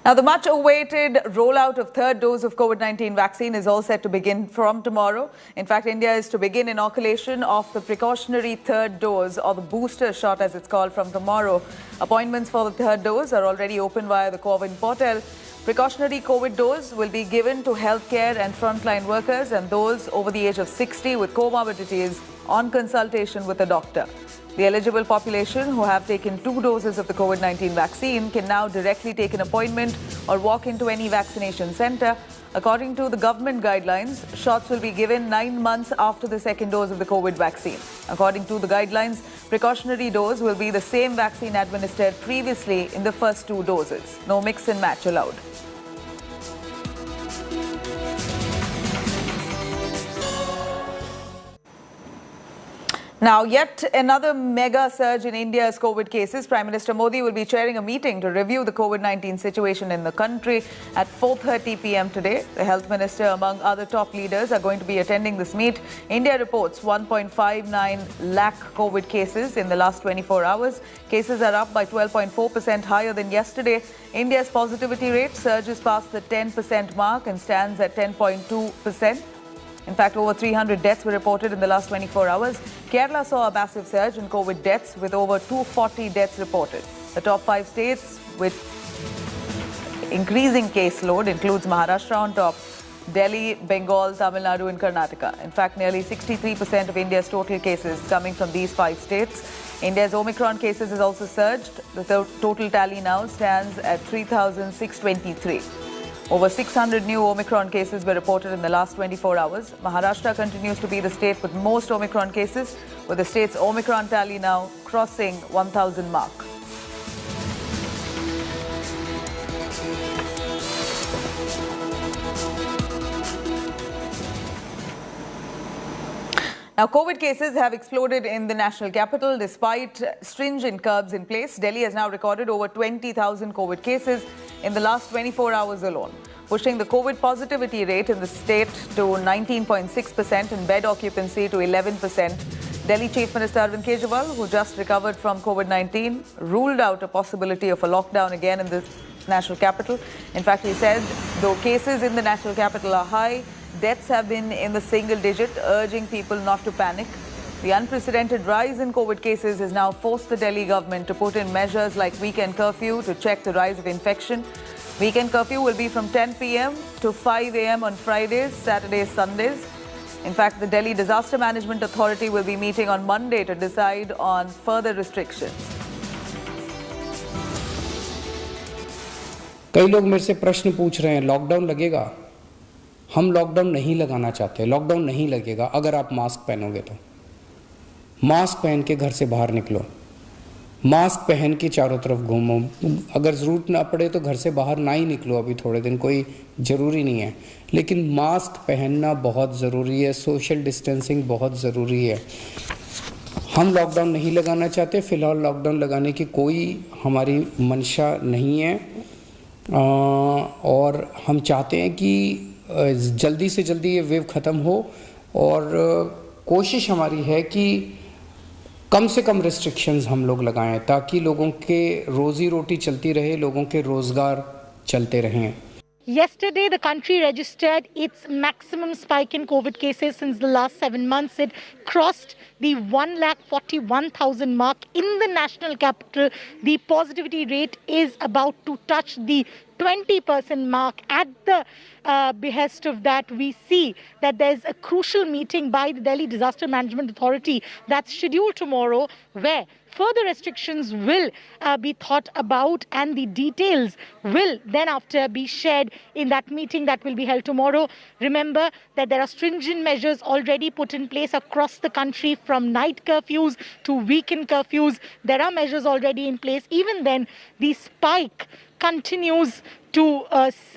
Now, the much-awaited rollout of third dose of COVID-19 vaccine is all set to begin from tomorrow. In fact, India is to begin inoculation of the precautionary third dose, or the booster shot as it's called, from tomorrow. Appointments for the third dose are already open via the CoWIN portal. Precautionary COVID dose will be given to healthcare and frontline workers and those over the age of 60 with comorbidities on consultation with a doctor. The eligible population who have taken 2 doses of the COVID-19 vaccine can now directly take an appointment or walk into any vaccination center. According to the government guidelines, shots will be given 9 months after the second dose of the COVID vaccine. According to the guidelines, precautionary dose will be the same vaccine administered previously in the first 2 doses. No mix and match allowed. Now, yet another mega surge in India's COVID cases. Prime Minister Modi will be chairing a meeting to review the COVID-19 situation in the country at 4:30 p.m. today. The Health Minister, among other top leaders, are going to be attending this meet. India reports 1.59 lakh COVID cases in the last 24 hours. Cases are up by 12.4% higher than yesterday. India's positivity rate surges past the 10% mark and stands at 10.2%. In fact, over 300 deaths were reported in the last 24 hours. Kerala saw a massive surge in COVID deaths with over 240 deaths reported. The top 5 states with increasing caseload includes Maharashtra on top, Delhi, Bengal, Tamil Nadu and Karnataka. In fact, nearly 63% of India's total cases coming from these 5 states. India's Omicron cases has also surged. The total tally now stands at 3,623. Over 600 new Omicron cases were reported in the last 24 hours. Maharashtra continues to be the state with most Omicron cases, with the state's Omicron tally now crossing 1,000 mark. Now, COVID cases have exploded in the national capital. Despite stringent curbs in place, Delhi has now recorded over 20,000 COVID cases in the last 24 hours alone, pushing the COVID positivity rate in the state to 19.6% and bed occupancy to 11%. Delhi Chief Minister Arvind Kejriwal, who just recovered from COVID-19, ruled out a possibility of a lockdown again in the national capital. In fact, he said, though cases in the national capital are high, deaths have been in the single digit, urging people not to panic. The unprecedented rise in COVID cases has now forced the Delhi government to put in measures like weekend curfew to check the rise of infection. Weekend curfew will be from 10 p.m. to 5 a.m. on Fridays, Saturdays, Sundays. In fact, the Delhi Disaster Management Authority will be meeting on Monday to decide on further restrictions. कई लोग मेरे से प्रश्न पूछ रहे हैं, lockdown लगेगा? हम लॉकडाउन नहीं लगाना चाहते, लॉकडाउन नहीं लगेगा अगर आप मास्क पहनोगे तो। मास्क पहन के घर से बाहर निकलो, मास्क पहन के चारों तरफ घूमो, अगर ज़रूरत ना पड़े तो घर से बाहर ना ही निकलो अभी थोड़े दिन, कोई ज़रूरी नहीं है, लेकिन मास्क पहनना बहुत ज़रूरी है, सोशल डिस्टेंसिंग बहुत ज़रूरी है। हम लॉकडाउन नहीं लगाना चाहते, फ़िलहाल लॉकडाउन लगाने की कोई हमारी मंशा नहीं है और हम चाहते हैं कि जल्दी से जल्दी ये वेव ख़त्म हो और कोशिश हमारी है कि कम से कम रिस्ट्रिक्शंस हम लोग लगाएं ताकि लोगों के रोजी रोटी चलती रहे, लोगों के रोज़गार चलते रहें। Yesterday, the country registered its maximum spike in COVID cases since the last 7 months. It crossed the 1,41,000 mark in the national capital. The positivity rate is about to touch the 20% mark. At the behest of that, we see that there's a crucial meeting by the Delhi Disaster Management Authority that's scheduled tomorrow, where further restrictions will be thought about and the details will then after be shared in that meeting that will be held tomorrow. Remember that there are stringent measures already put in place across the country, from night curfews to weekend curfews. There are measures already in place. Even then, the spike continues to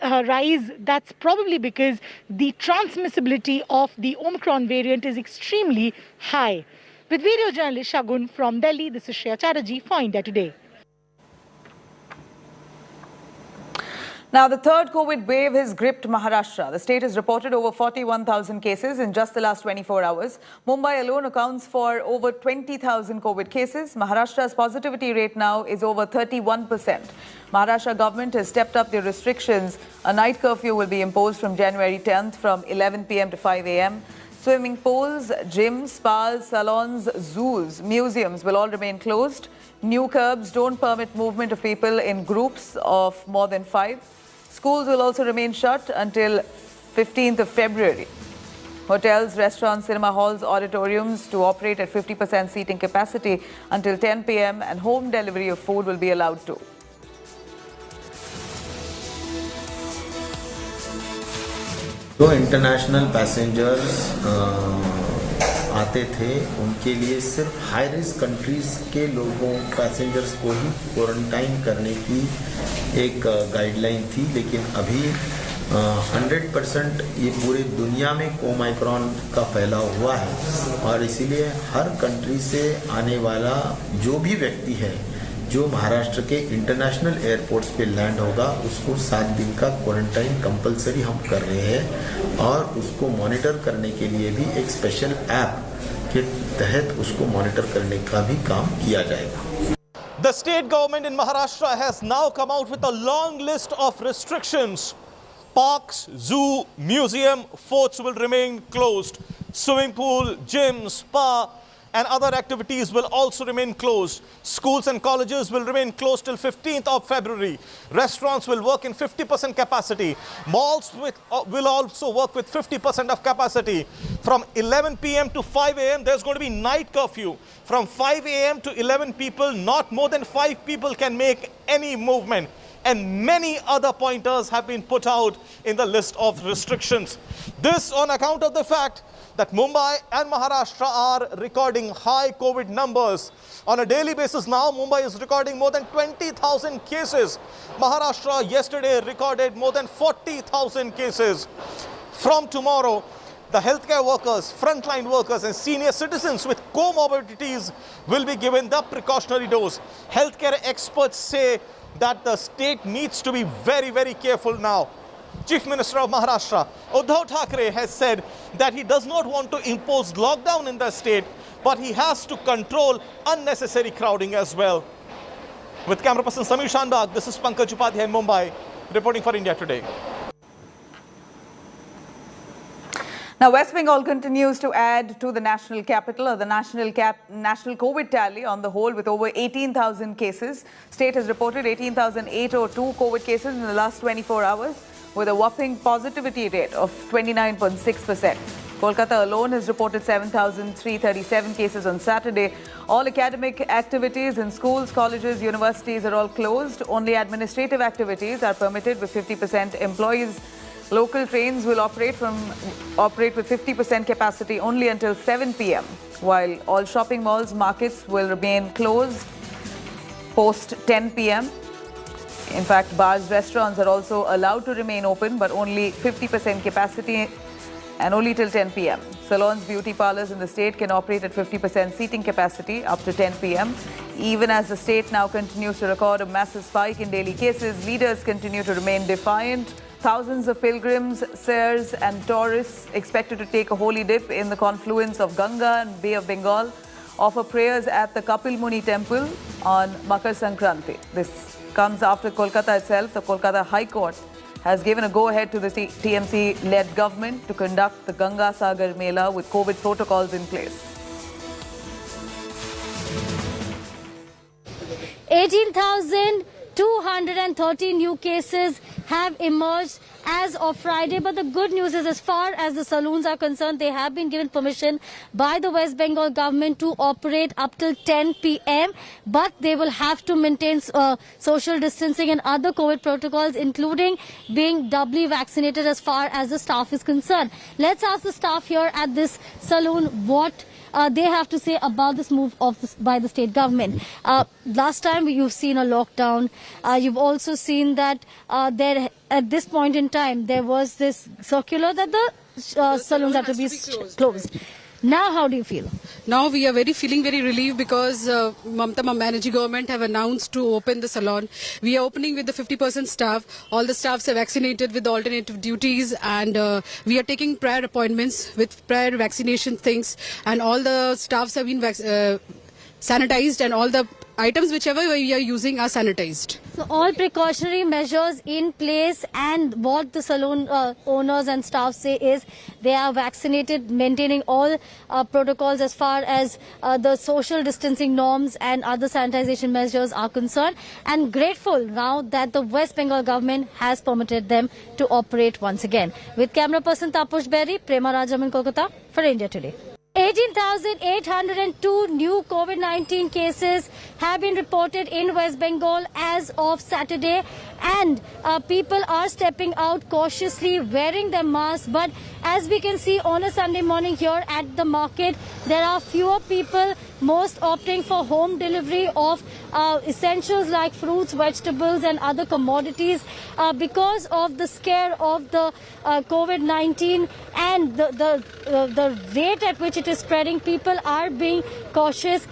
rise. That's probably because the transmissibility of the Omicron variant is extremely high. With video journalist Shagun from Delhi, this is Shreya Chatterjee for India Today. Now, the third COVID wave has gripped Maharashtra. The state has reported over 41,000 cases in just the last 24 hours. Mumbai alone accounts for over 20,000 COVID cases. Maharashtra's positivity rate now is over 31%. Maharashtra government has stepped up the restrictions. A night curfew will be imposed from January 10th from 11 p.m. to 5 a.m. Swimming pools, gyms, spas, salons, zoos, museums will all remain closed. New curbs don't permit movement of people in groups of more than 5. Schools will also remain shut until 15th of February. Hotels, restaurants, cinema halls, auditoriums to operate at 50% seating capacity until 10 p.m. and home delivery of food will be allowed too. जो international passengers आते थे उनके लिए सिर्फ high risk countries के लोगों passengers को ही quarantine करने की एक गाइडलाइन थी, लेकिन अभी 100% ये पूरी दुनिया में ओमाइक्रॉन का फैलाव हुआ है और इसीलिए हर कंट्री से आने वाला जो भी व्यक्ति है जो महाराष्ट्र के इंटरनेशनल एयरपोर्ट्स पे लैंड होगा उसको 7 दिन का क्वारंटाइन कंपलसरी हम कर रहे हैं और उसको मॉनिटर करने के लिए भी एक स्पेशल ऐप के तहत उसको मॉनिटर करने का भी काम किया जाएगा. The state government in Maharashtra has now come out with a long list of restrictions. Parks, zoo, museum, forts will remain closed. Swimming pool, gym, spa and other activities will also remain closed. Schools and colleges will remain closed till 15th of February. Restaurants will work in 50% capacity. Malls will also work with 50% of capacity. From 11 p.m. to 5 a.m. there's going to be night curfew. From 5 a.m. to 11 people, not more than 5 people can make any movement. And many other pointers have been put out in the list of restrictions. This on account of the fact that Mumbai and Maharashtra are recording high COVID numbers. On a daily basis now, Mumbai is recording more than 20,000 cases. Maharashtra yesterday recorded more than 40,000 cases. From tomorrow, the healthcare workers, frontline workers and senior citizens with comorbidities will be given the precautionary dose. Healthcare experts say that the state needs to be very, very careful now. Chief Minister of Maharashtra, Uddhav Thackeray, has said that he does not want to impose lockdown in the state, but he has to control unnecessary crowding as well. With camera person Samir Shanbag, this is Pankaj Upadhyay in Mumbai, reporting for India Today. Now, West Bengal continues to add to the national capital or the national COVID tally on the whole with over 18,000 cases. State has reported 18,802 COVID cases in the last 24 hours with a whopping positivity rate of 29.6%. Kolkata alone has reported 7,337 cases on Saturday. All academic activities in schools, colleges, universities are all closed. Only administrative activities are permitted with 50% employees. Local trains will operate with 50% capacity only until 7 p.m. while all shopping malls, markets will remain closed post 10 p.m. In fact, bars, restaurants are also allowed to remain open, but only 50% capacity and only till 10 p.m. Salons, beauty parlors in the state can operate at 50% seating capacity up to 10 p.m. Even as the state now continues to record a massive spike in daily cases, leaders continue to remain defiant. Thousands of pilgrims, sairs and tourists expected to take a holy dip in the confluence of Ganga and Bay of Bengal offer prayers at the Kapil Muni temple on Makar Sankranti. This comes after Kolkata itself. The Kolkata High Court has given a go-ahead to the TMC-led government to conduct the Ganga Sagar Mela with COVID protocols in place. 18,230 new cases have emerged as of Friday. But the good news is, as far as the saloons are concerned, they have been given permission by the West Bengal government to operate up till 10 p.m. But they will have to maintain social distancing and other COVID protocols, including being doubly vaccinated as far as the staff is concerned. Let's ask the staff here at this saloon what they have to say about this move by the state government. Last time you've seen a lockdown. You've also seen that there at this point in time there was this circular that the saloons have to be closed. Now, how do you feel? Now we are feeling very relieved because Mamata Banerjee government have announced to open the salon. We are opening with the 50% staff. All the staffs are vaccinated with the alternative duties, and we are taking prior appointments with prior vaccination things, and all the staffs have been sanitized, and all the items whichever we are using are sanitized. So all precautionary measures in place, and what the salon owners and staff say is they are vaccinated, maintaining all protocols as far as the social distancing norms and other sanitization measures are concerned, and grateful now that the West Bengal government has permitted them to operate once again. With camera person Taposh Berry, Prema Rajam in Kolkata for India Today. 18,802 new COVID-19 cases have been reported in West Bengal as of Saturday, and people are stepping out cautiously, wearing their masks. But as we can see on a Sunday morning here at the market, there are fewer people, most opting for home delivery of essentials like fruits, vegetables and other commodities because of the scare of the COVID-19 and the rate at which it is spreading. People are being cautious.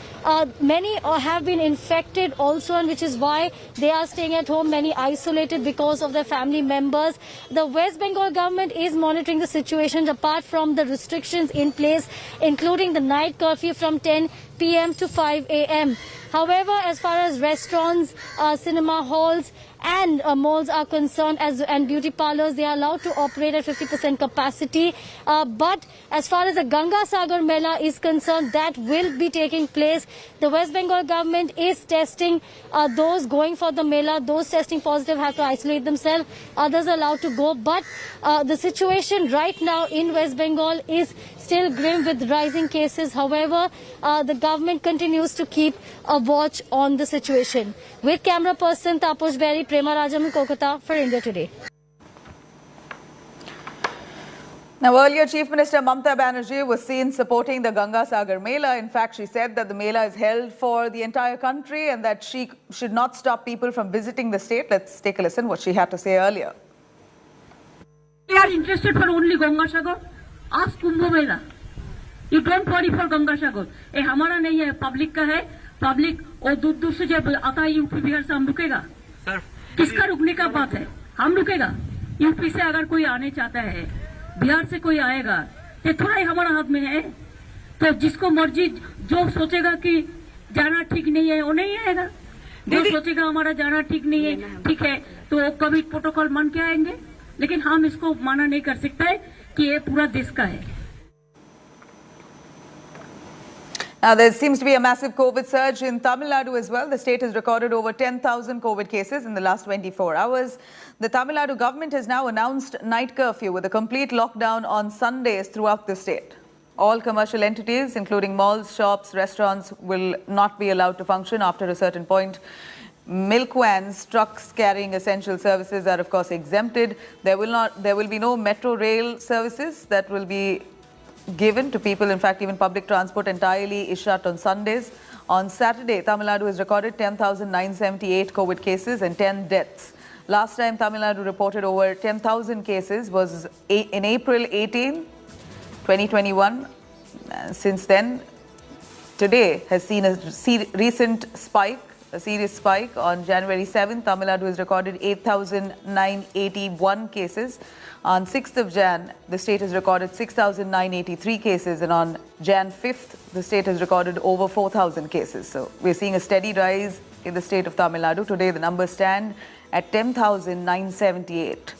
Many have been infected also, and which is why they are staying at home, many isolated because of their family members. The West Bengal government is monitoring the situation apart from the restrictions in place, including the night curfew from 10 p.m. to 5 a.m. However, as far as restaurants, cinema halls and malls are concerned, and beauty parlors, they are allowed to operate at 50% capacity. But as far as the Ganga Sagar Mela is concerned, that will be taking place. The West Bengal government is testing those going for the Mela. Those testing positive have to isolate themselves. Others are allowed to go. But the situation right now in West Bengal is still grim with rising cases. However, the government continues to keep a watch on the situation. With camera person Taposh Berry, Prema Rajam in Kolkata for India Today. Now, earlier, Chief Minister Mamata Banerjee was seen supporting the Ganga Sagar Mela. In fact, she said that the Mela is held for the entire country and that she should not stop people from visiting the state. Let's take a listen what she had to say earlier. We are interested for only Ganga Sagar. Ask Kumbh Mela. You don't worry for Ganga Sagar. ये हमारा नहीं है, public का है. Public और दूर से जब आता है यूपी बिहार से हम रुकेगा. किसका रुकने का बात है? हम रुकेगा. यूपी से अगर कोई आने चाहता है, बिहार से कोई आएगा, तो थोड़ा ही हमारा हाथ में है. तो जिसको मर्जी जो सोचेगा कि जाना ठीक नहीं है, वो नहीं आएगा. जो सोचेगा हमारा जाना ठीक नहीं है, ठीक है, तो कोविड प्रोटोकॉल मान के आएंगे. लेकिन हम इसको माना नहीं कर सकते कि ये पूरा देश का है. Now, there seems to be a massive COVID surge in Tamil Nadu as well. The state has recorded over 10,000 COVID cases in the last 24 hours. The Tamil Nadu government has now announced night curfew with a complete lockdown on Sundays throughout the state. All commercial entities, including malls, shops, restaurants, will not be allowed to function after a certain point. Milk vans, trucks carrying essential services are, of course, exempted. There will be no metro rail services that will be given to people. In fact, even public transport entirely is shut on Sundays. On Saturday, Tamil Nadu has recorded 10,978 COVID cases and 10 deaths. Last time Tamil Nadu reported over 10,000 cases was in April 18, 2021. Since then, today has seen a recent spike, a serious spike. On January 7th, Tamil Nadu has recorded 8,981 cases. On 6th of Jan, the state has recorded 6,983 cases, and on Jan 5th, the state has recorded over 4,000 cases. So we're seeing a steady rise in the state of Tamil Nadu. Today, the numbers stand at 10,978.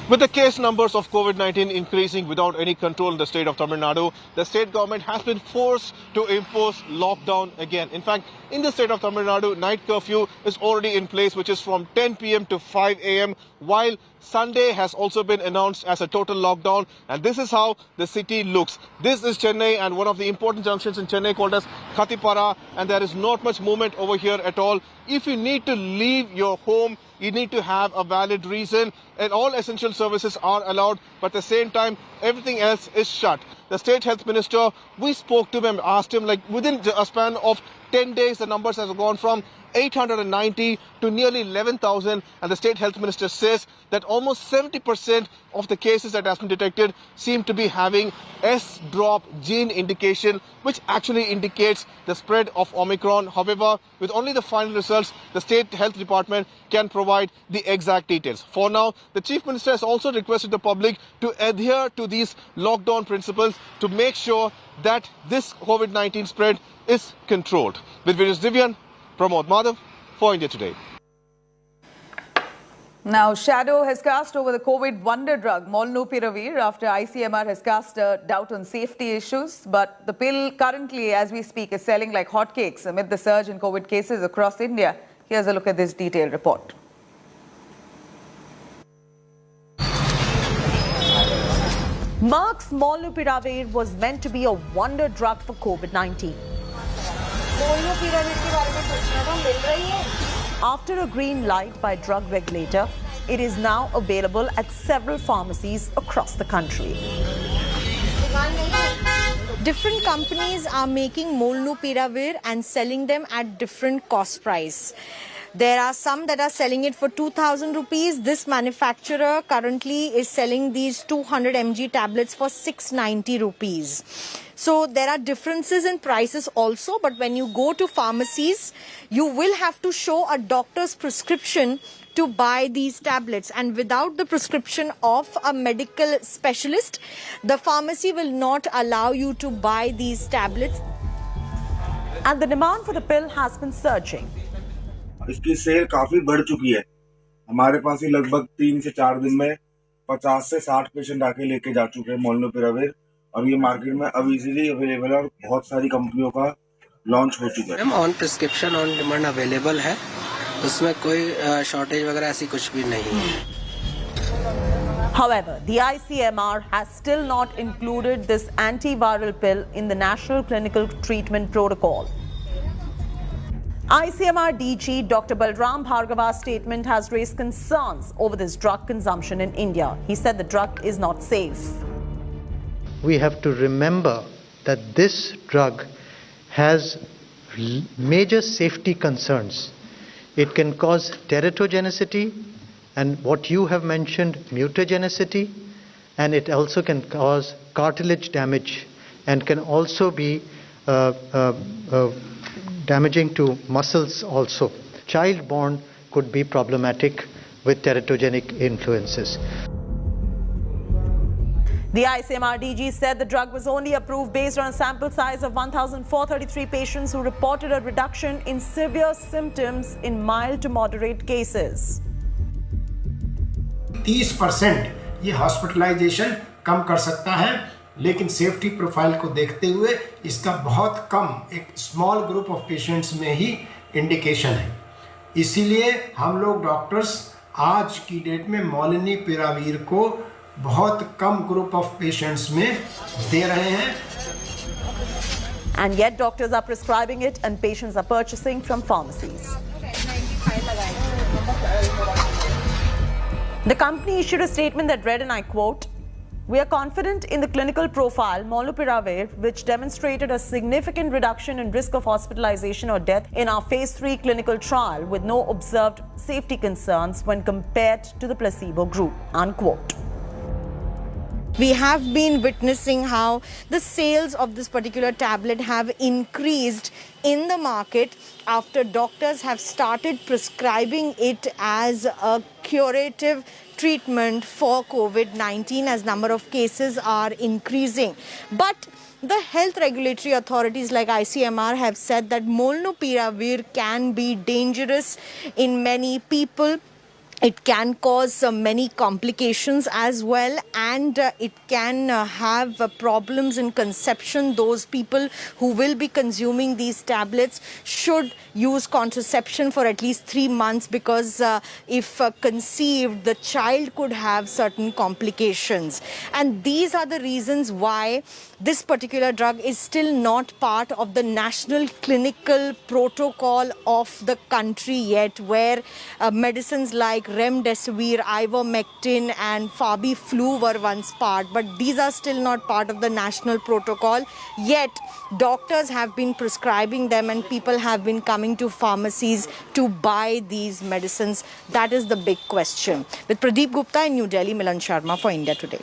With the case numbers of COVID-19 increasing without any control in the state of Tamil Nadu, the state government has been forced to impose lockdown again. In fact, in the state of Tamil Nadu, night curfew is already in place, which is from 10 p.m. to 5 a.m., while Sunday has also been announced as a total lockdown. And this is how the city looks. This is Chennai, and one of the important junctions in Chennai called as Khattipara, and there is not much movement over here at all. If you need to leave your home, you need to have a valid reason, and all essential services are allowed, but at the same time, everything else is shut. The state health minister, we spoke to him and asked him, like, within a span of 10 days, the numbers have gone from 890 to nearly 11,000, and the state health minister says that almost 70% of the cases that have been detected seem to be having S-drop gene indication, which actually indicates the spread of Omicron. However, with only the final results, the state health department can provide the exact details. For now, the chief minister has also requested the public to adhere to these lockdown principles to make sure that this COVID-19 spread is controlled. With Virus Divyan, Pramod Madhav for India Today. Now, shadow has cast over the COVID wonder drug Molnupiravir after ICMR has cast a doubt on safety issues. But the pill currently, as we speak, is selling like hotcakes amid the surge in COVID cases across India. Here's a look at this detailed report. Merck's Molnupiravir was meant to be a wonder drug for COVID-19. After a green light by drug regulator, it is now available at several pharmacies across the country. Different companies are making Molnupiravir and selling them at different cost price. There are some that are selling it for 2,000 rupees. This manufacturer currently is selling these 200 mg tablets for 690 rupees. So there are differences in prices also, but when you go to pharmacies, you will have to show a doctor's prescription to buy these tablets, and without the prescription of a medical specialist, the pharmacy will not allow you to buy these tablets. And the demand for the pill has been surging. इसकी cell काफी बढ़ चुकी है। हमारे पास ही लगभग 3 से 4 दिन में 50 से 60 पेशेंट आके लेके जा चुके हैं मोलनुपिराविर, और ये मार्केट में अब इजीली अवेलेबल है और बहुत सारी कंपनियों का लॉन्च हो चुका है। On prescription on demand available है, उसमें कोई शॉर्टेज वगैरह ऐसी कुछ भी नहीं है। However, the ICMR has still not included this antiviral pill in the National Clinical Treatment Protocol. ICMR DG Dr. Balram Bhargava's statement has raised concerns over this drug consumption in India. He said the drug is not safe. We have to remember that this drug has major safety concerns. It can cause teratogenicity and what you have mentioned, mutagenicity, and it also can cause cartilage damage and can also be damaging to muscles also. Child born could be problematic with teratogenic influences. The ICMR DG said the drug was only approved based on a sample size of 1,433 patients who reported a reduction in severe symptoms in mild to moderate cases. 30% ये hospitalisation कम कर सकता है, लेकिन safety profile को देखते हुए इसका बहुत कम एक स्मॉल ग्रुप ऑफ पेशेंट्स में ही इंडिकेशन है। इसीलिए हम लोग डॉक्टर्स आज की डेट में मोलनुपिराविर को बहुत कम ग्रुप ऑफ पेशेंट्स में दे रहे हैं। And yet doctors are prescribing it and patients are purchasing from pharmacies. The company issued a statement that read, and I quote, "We are confident in the clinical profile Molnupiravir, which demonstrated a significant reduction in risk of hospitalization or death in our phase 3 clinical trial with no observed safety concerns when compared to the placebo group," unquote. We have been witnessing how the sales of this particular tablet have increased in the market after doctors have started prescribing it as a curative treatment for COVID-19 as number of cases are increasing. But the health regulatory authorities like ICMR have said that Molnupiravir can be dangerous in many people. It can cause many complications as well, and it can have problems in conception. Those people who will be consuming these tablets should use contraception for at least 3 months because if conceived, the child could have certain complications. And these are the reasons why this particular drug is still not part of the national clinical protocol of the country yet, where medicines like remdesivir, ivermectin and Fabiflu were once part, but these are still not part of the national protocol. Yet doctors have been prescribing them and people have been coming to pharmacies to buy these medicines. That is the big question. With Pradeep Gupta in New Delhi, Milan Sharma for India Today.